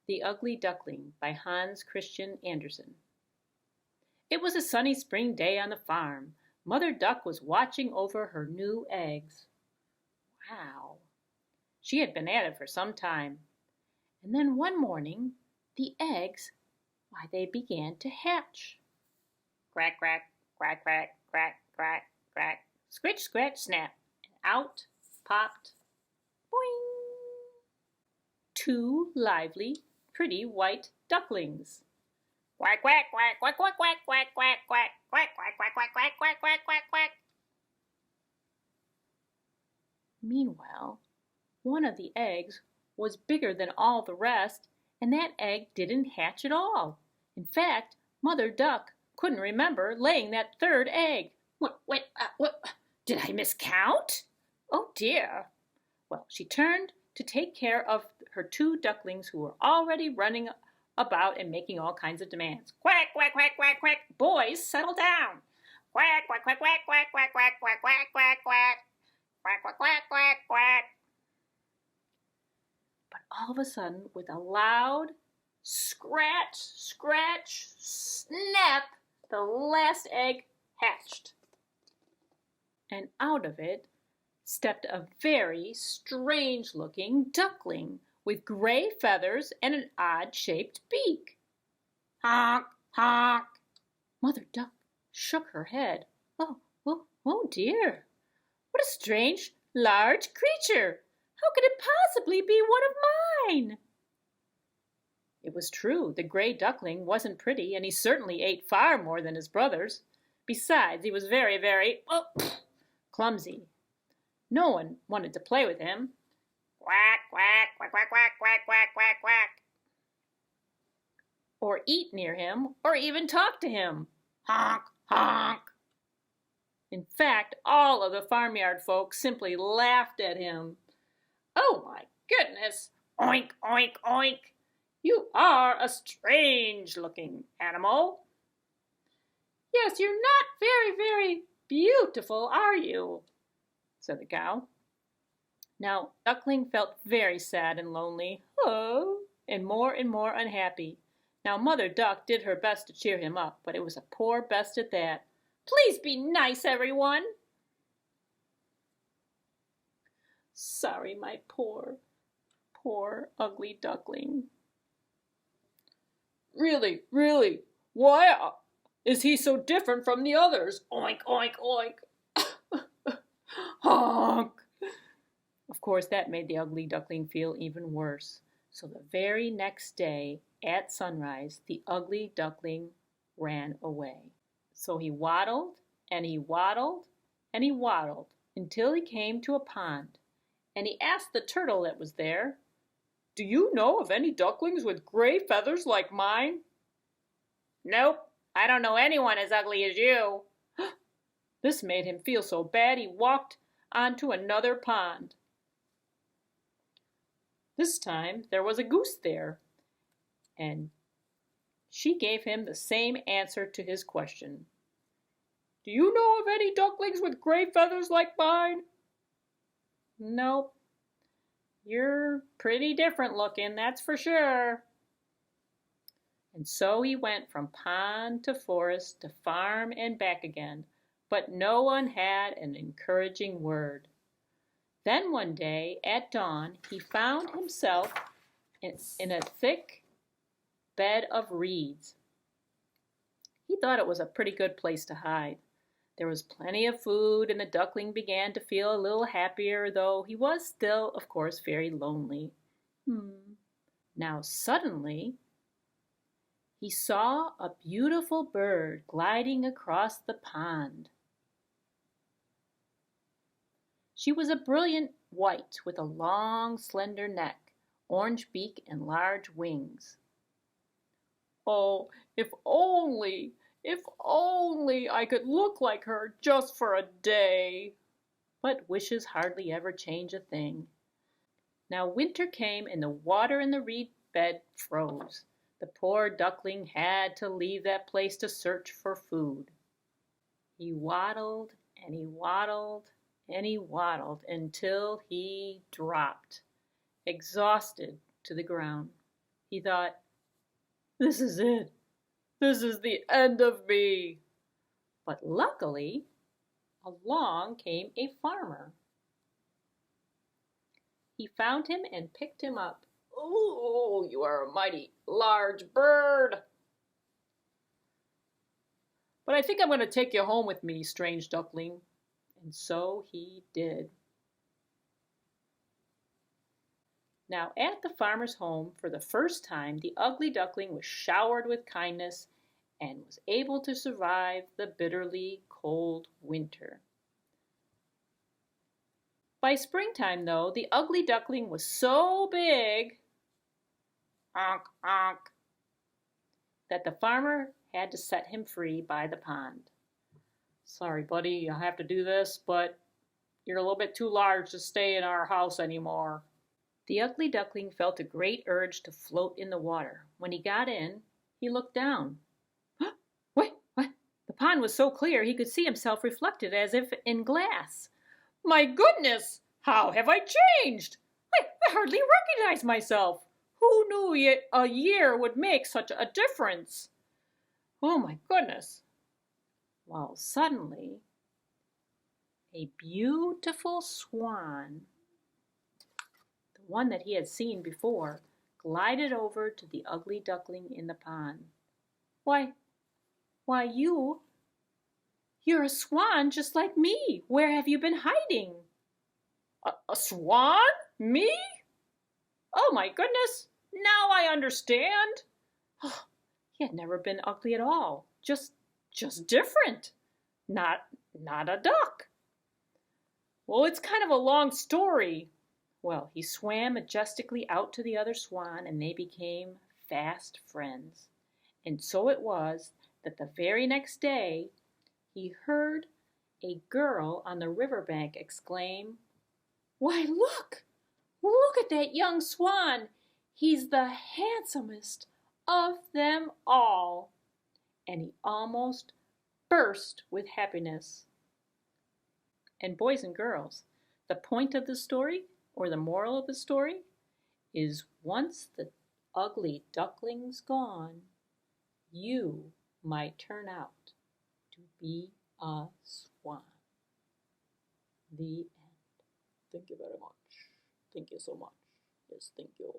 The Ugly Duckling by Hans Christian Andersen. It was a sunny spring day on the farm. Mother Duck was watching over her new eggs. Wow! She had been at it for some time. And then one morning, the eggs, they began to hatch. Crack, crack, crack, crack, crack, crack, crack, scritch, scratch, snap, and out popped, boing, two lively, pretty white ducklings. Quack, quack, quack, quack, quack, quack, quack, quack, quack, quack, quack, quack, quack, quack, quack, quack, quack, quack. Meanwhile, one of the eggs was bigger than all the rest, and that egg didn't hatch at all. In fact, Mother Duck couldn't remember laying that third egg. What, did I miscount? Oh dear. Well, she turned to take care of her two ducklings who were already running about and making all kinds of demands. Quack, quack, quack, quack, quack. Boys, settle down. Quack, quack, quack, quack, quack, quack, quack, quack, quack, quack, quack. Quack, quack, quack, quack, quack. But all of a sudden, with a loud scratch, scratch, snap, the last egg hatched. And out of it stepped a very strange-looking duckling with gray feathers and an odd-shaped beak. Honk, honk. Mother Duck shook her head. Oh dear. What a strange, large creature. How could it possibly be one of mine? It was true, the gray duckling wasn't pretty, and he certainly ate far more than his brothers. Besides, he was very, very, clumsy. No one wanted to play with him. Quack, quack, quack, quack, quack, quack, quack, quack, quack. Or eat near him, or even talk to him. Honk, honk. In fact, all of the farmyard folk simply laughed at him. Oh my goodness! Oink, oink, oink! You are a strange-looking animal. Yes, you're not very, very beautiful, are you? Said the cow. Now, Duckling felt very sad and lonely, and more unhappy. Now, Mother Duck did her best to cheer him up, but it was a poor best at that. Please be nice, everyone. Sorry, my poor ugly duckling. Really, why is he so different from the others? Oink, oink, oink. Honk. Of course, that made the ugly duckling feel even worse. So the very next day, at sunrise, the ugly duckling ran away. So he waddled, and he waddled, and he waddled, until he came to a pond. And he asked the turtle that was there, "Do you know of any ducklings with gray feathers like mine?" "Nope, I don't know anyone as ugly as you." This made him feel so bad he walked on to another pond. This time there was a goose there, and she gave him the same answer to his question. "Do you know of any ducklings with gray feathers like mine?" "Nope. You're pretty different looking, that's for sure." And so he went from pond to forest to farm and back again, but no one had an encouraging word. Then one day at dawn he found himself in a thick bed of reeds. He thought it was a pretty good place to hide. There was plenty of food, and the duckling began to feel a little happier, though he was still, of course, very lonely. Now suddenly he saw a beautiful bird gliding across the pond. She was a brilliant white with a long, slender neck, orange beak, and large wings. Oh, if only I could look like her just for a day. But wishes hardly ever change a thing. Now winter came and the water in the reed bed froze. The poor duckling had to leave that place to search for food. He waddled and he waddled and he waddled until he dropped, exhausted, to the ground. He thought, "This is it. This is the end of me." But luckily, along came a farmer. He found him and picked him up. "Oh, you are a mighty large bird. But I think I'm going to take you home with me, strange duckling." And so he did. Now, at the farmer's home, for the first time, the ugly duckling was showered with kindness and was able to survive the bitterly cold winter. By springtime, though, the ugly duckling was so big, onk, onk, that the farmer had to set him free by the pond. "Sorry, buddy, I have to do this, but you're a little bit too large to stay in our house anymore." The ugly duckling felt a great urge to float in the water. When he got in, he looked down. Wait, what? The pond was so clear he could see himself reflected as if in glass. "My goodness, how have I changed? I hardly recognize myself. Who knew a year would make such a difference? Oh my goodness." Well, suddenly, a beautiful swan, the one that he had seen before, glided over to the ugly duckling in the pond. Why, you're a swan just like me. Where have you been hiding?" A swan? Me? Oh my goodness, now I understand. Oh, he had never been ugly at all, just different. Not a duck. Well, it's kind of a long story. Well, he swam majestically out to the other swan, and they became fast friends. And so it was that the very next day he heard a girl on the riverbank exclaim, "Why, look at that young swan. He's the handsomest of them all." And he almost burst with happiness. And boys and girls, the point of the story, or the moral of the story, is once the ugly duckling's gone, you might turn out to be a swan. The end. Thank you very much. Thank you so much. Yes, thank you.